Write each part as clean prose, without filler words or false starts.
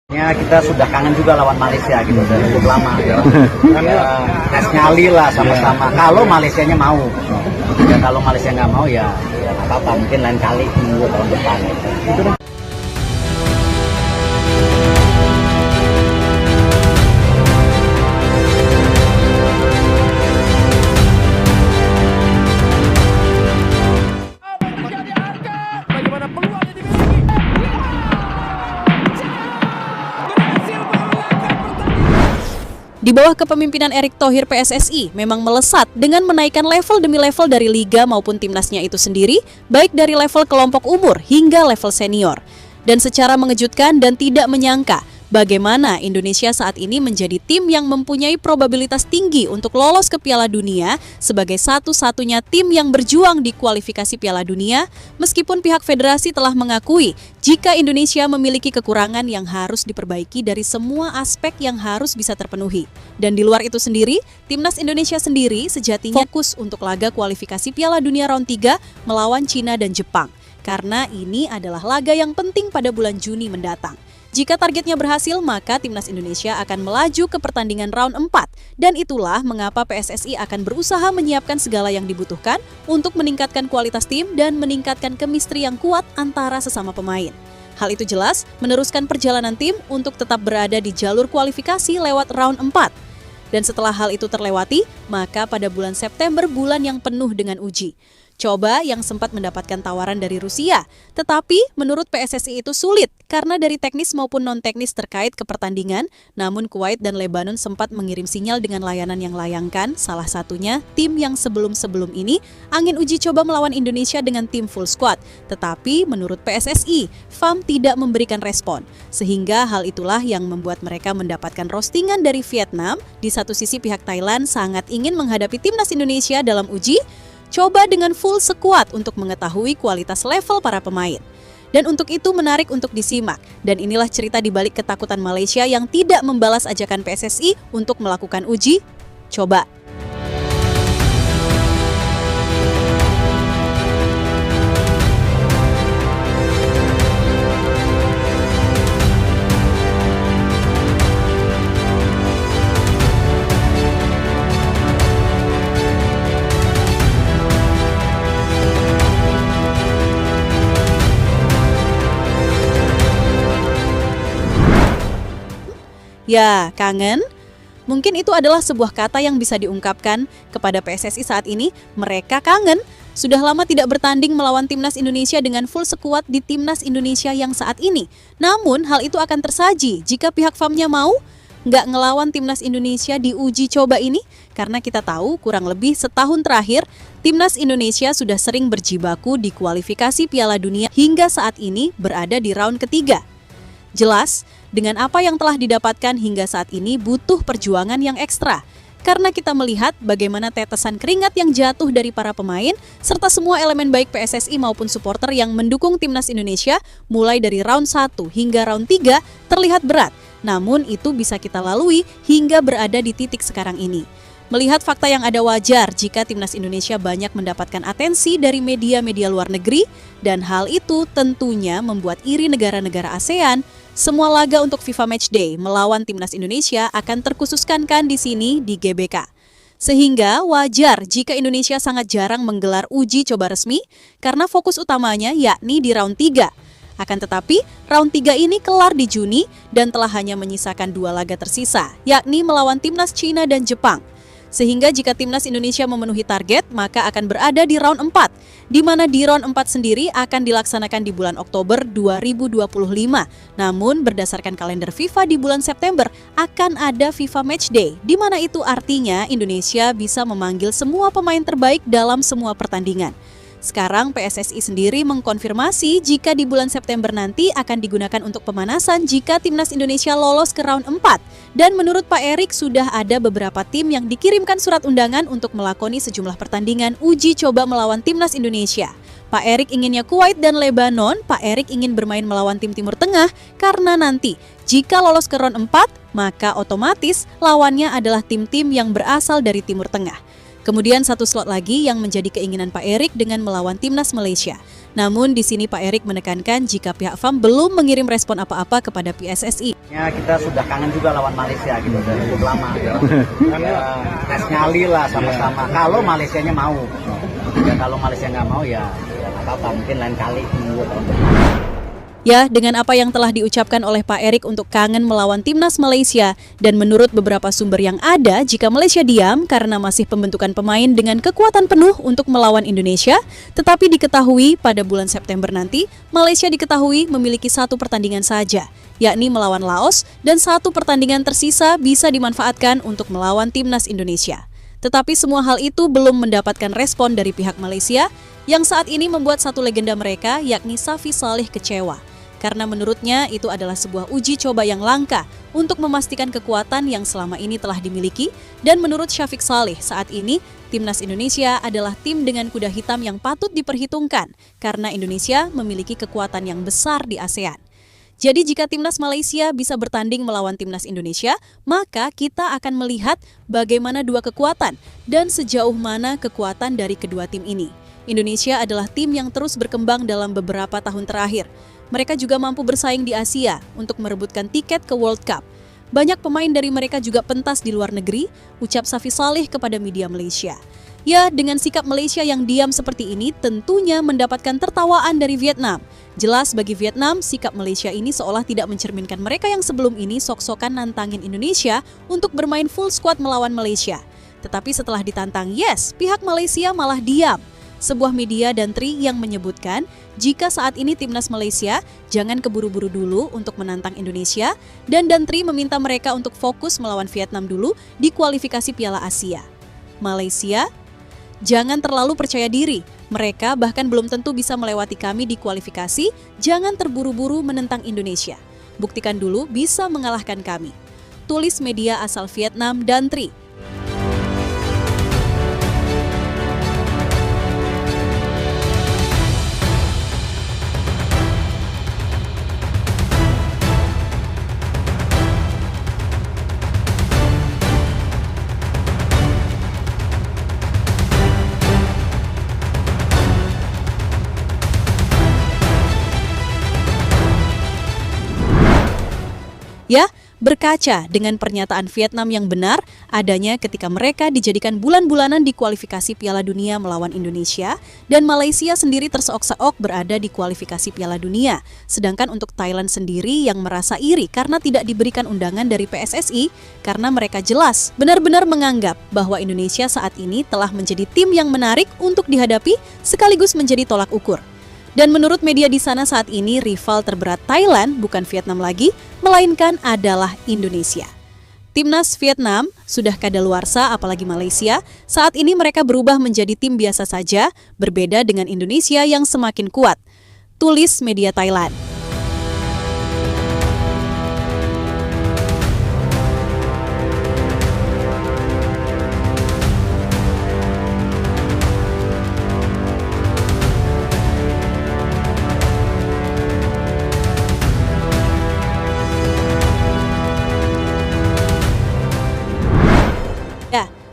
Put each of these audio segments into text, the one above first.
Ya, kita sudah kangen juga lawan Malaysia gitu, udah cukup lama. Ya, tes nyali lah sama-sama. Kalau Malaysianya mau, ya kalau Malaysia nggak mau ya nggak apa-apa. Mungkin lain kali minggu tahun depan. Di bawah kepemimpinan Erick Thohir, PSSI memang melesat dengan menaikkan level demi level dari liga maupun timnasnya itu sendiri, baik dari level kelompok umur hingga level senior. Dan secara mengejutkan dan tidak menyangka, bagaimana Indonesia saat ini menjadi tim yang mempunyai probabilitas tinggi untuk lolos ke Piala Dunia sebagai satu-satunya tim yang berjuang di kualifikasi Piala Dunia, meskipun pihak federasi telah mengakui jika Indonesia memiliki kekurangan yang harus diperbaiki dari semua aspek yang harus bisa terpenuhi. Dan di luar itu sendiri, Timnas Indonesia sendiri sejatinya fokus untuk laga kualifikasi Piala Dunia round 3 melawan Cina dan Jepang, karena ini adalah laga yang penting pada bulan Juni mendatang. Jika targetnya berhasil, maka Timnas Indonesia akan melaju ke pertandingan round 4. Dan itulah mengapa PSSI akan berusaha menyiapkan segala yang dibutuhkan untuk meningkatkan kualitas tim dan meningkatkan chemistry yang kuat antara sesama pemain. Hal itu jelas meneruskan perjalanan tim untuk tetap berada di jalur kualifikasi lewat round 4. Dan setelah hal itu terlewati, maka pada bulan September, bulan yang penuh dengan uji. Coba yang sempat mendapatkan tawaran dari Rusia, tetapi menurut PSSI itu sulit karena dari teknis maupun non-teknis terkait ke pertandingan, namun Kuwait dan Lebanon sempat mengirim sinyal dengan layanan yang layangkan, salah satunya tim yang sebelum-sebelum ini angin uji coba melawan Indonesia dengan tim full squad, tetapi menurut PSSI, FAM tidak memberikan respon, sehingga hal itulah yang membuat mereka mendapatkan roastingan dari Vietnam. Di satu sisi pihak Thailand sangat ingin menghadapi timnas Indonesia dalam uji coba dengan full squad untuk mengetahui kualitas level para pemain. Dan untuk itu menarik untuk disimak. Dan inilah cerita di balik ketakutan Malaysia yang tidak membalas ajakan PSSI untuk melakukan uji coba. Ya, kangen? Mungkin itu adalah sebuah kata yang bisa diungkapkan kepada PSSI saat ini. Mereka kangen. Sudah lama tidak bertanding melawan Timnas Indonesia dengan full squad di Timnas Indonesia yang saat ini. Namun, hal itu akan tersaji jika pihak FAM-nya mau nggak ngelawan Timnas Indonesia di uji coba ini. Karena kita tahu kurang lebih setahun terakhir, Timnas Indonesia sudah sering berjibaku di kualifikasi Piala Dunia hingga saat ini berada di round ketiga. Jelas, dengan apa yang telah didapatkan hingga saat ini butuh perjuangan yang ekstra. Karena kita melihat bagaimana tetesan keringat yang jatuh dari para pemain, serta semua elemen baik PSSI maupun supporter yang mendukung Timnas Indonesia mulai dari round 1 hingga round 3 terlihat berat. Namun itu bisa kita lalui hingga berada di titik sekarang ini. Melihat fakta yang ada, wajar jika Timnas Indonesia banyak mendapatkan atensi dari media-media luar negeri, dan hal itu tentunya membuat iri negara-negara ASEAN. Semua laga untuk FIFA Matchday melawan Timnas Indonesia akan terkhususkan di sini di GBK. Sehingga wajar jika Indonesia sangat jarang menggelar uji coba resmi karena fokus utamanya yakni di round 3. Akan tetapi, round 3 ini kelar di Juni dan telah hanya menyisakan 2 laga tersisa, yakni melawan Timnas Cina dan Jepang. Sehingga jika Timnas Indonesia memenuhi target, maka akan berada di round 4, di mana di round 4 sendiri akan dilaksanakan di bulan Oktober 2025. Namun berdasarkan kalender FIFA di bulan September akan ada FIFA Matchday, di mana itu artinya Indonesia bisa memanggil semua pemain terbaik dalam semua pertandingan. Sekarang PSSI sendiri mengkonfirmasi jika di bulan September nanti akan digunakan untuk pemanasan jika Timnas Indonesia lolos ke round 4. Dan menurut Pak Erick sudah ada beberapa tim yang dikirimkan surat undangan untuk melakoni sejumlah pertandingan uji coba melawan Timnas Indonesia. Pak Erick inginnya Kuwait dan Lebanon. Pak Erick ingin bermain melawan tim Timur Tengah karena nanti jika lolos ke round 4, maka otomatis lawannya adalah tim-tim yang berasal dari Timur Tengah. Kemudian satu slot lagi yang menjadi keinginan Pak Erick dengan melawan Timnas Malaysia. Namun di sini Pak Erik menekankan jika pihak FAM belum mengirim respon apa-apa kepada PSSI. Ya, kita sudah kangen juga lawan Malaysia gitu, udah cukup lama. Tes nyali lah sama-sama. Kalau Malaysianya mau, ya kalau Malaysia nggak mau ya nggak apa-apa. Mungkin lain kali minggu tahun depan. Ya, dengan apa yang telah diucapkan oleh Pak Erik untuk kangen melawan timnas Malaysia dan menurut beberapa sumber yang ada, jika Malaysia diam karena masih pembentukan pemain dengan kekuatan penuh untuk melawan Indonesia, tetapi diketahui pada bulan September nanti, Malaysia diketahui memiliki 1 pertandingan saja, yakni melawan Laos, dan 1 pertandingan tersisa bisa dimanfaatkan untuk melawan timnas Indonesia. Tetapi semua hal itu belum mendapatkan respon dari pihak Malaysia, yang saat ini membuat satu legenda mereka, yakni Safi Salih, kecewa. Karena menurutnya itu adalah sebuah uji coba yang langka untuk memastikan kekuatan yang selama ini telah dimiliki, dan menurut Syafiq Salih saat ini timnas Indonesia adalah tim dengan kuda hitam yang patut diperhitungkan karena Indonesia memiliki kekuatan yang besar di ASEAN. Jadi jika timnas Malaysia bisa bertanding melawan timnas Indonesia, maka kita akan melihat bagaimana dua kekuatan dan sejauh mana kekuatan dari kedua tim ini. Indonesia adalah tim yang terus berkembang dalam beberapa tahun terakhir. Mereka juga mampu bersaing di Asia untuk merebutkan tiket ke World Cup. Banyak pemain dari mereka juga pentas di luar negeri, ucap Safi Salih kepada media Malaysia. Ya, dengan sikap Malaysia yang diam seperti ini tentunya mendapatkan tertawaan dari Vietnam. Jelas bagi Vietnam, sikap Malaysia ini seolah tidak mencerminkan mereka yang sebelum ini sok-sokan nantangin Indonesia untuk bermain full squad melawan Malaysia. Tetapi setelah ditantang, yes, pihak Malaysia malah diam. Sebuah media dan Tri yang menyebutkan jika saat ini timnas Malaysia jangan keburu-buru dulu untuk menantang Indonesia, dan Tri meminta mereka untuk fokus melawan Vietnam dulu di kualifikasi Piala Asia. Malaysia, jangan terlalu percaya diri, mereka bahkan belum tentu bisa melewati kami di kualifikasi, jangan terburu-buru menentang Indonesia. Buktikan dulu bisa mengalahkan kami. Tulis media asal Vietnam dan Tri. Ya, berkaca dengan pernyataan Vietnam yang benar adanya ketika mereka dijadikan bulan-bulanan di kualifikasi Piala Dunia melawan Indonesia, dan Malaysia sendiri terseok-seok berada di kualifikasi Piala Dunia. Sedangkan untuk Thailand sendiri yang merasa iri karena tidak diberikan undangan dari PSSI, karena mereka jelas benar-benar menganggap bahwa Indonesia saat ini telah menjadi tim yang menarik untuk dihadapi sekaligus menjadi tolak ukur. Dan menurut media di sana saat ini rival terberat Thailand bukan Vietnam lagi, melainkan adalah Indonesia. Timnas Vietnam sudah kadaluarsa apalagi Malaysia, saat ini mereka berubah menjadi tim biasa saja, berbeda dengan Indonesia yang semakin kuat. Tulis media Thailand.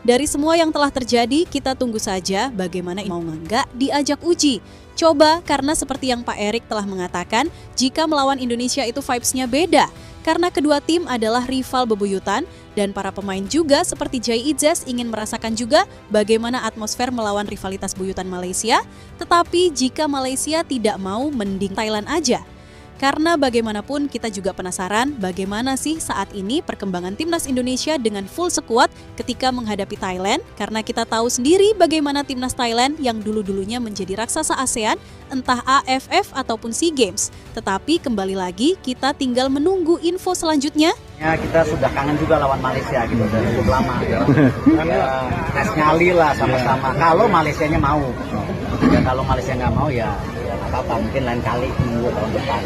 Dari semua yang telah terjadi, kita tunggu saja bagaimana mau nggak diajak uji. Coba, karena seperti yang Pak Erik telah mengatakan, jika melawan Indonesia itu vibes-nya beda. Karena kedua tim adalah rival bebuyutan, dan para pemain juga seperti Jai Izzes ingin merasakan juga bagaimana atmosfer melawan rivalitas buyutan Malaysia. Tetapi jika Malaysia tidak mau, mending Thailand aja. Karena bagaimanapun kita juga penasaran bagaimana sih saat ini perkembangan timnas Indonesia dengan full squad ketika menghadapi Thailand, karena kita tahu sendiri bagaimana timnas Thailand yang dulu-dulunya menjadi raksasa ASEAN, entah AFF ataupun SEA Games. Tetapi kembali lagi kita tinggal menunggu info selanjutnya. Ya, kita sudah kangen juga lawan Malaysia gitu, udah cukup lama. Tes nyali lah sama-sama. Kalau Malaysianya mau, ya kalau Malaysia nggak mau ya nggak apa-apa. Mungkin lain kali minggu tahun depan.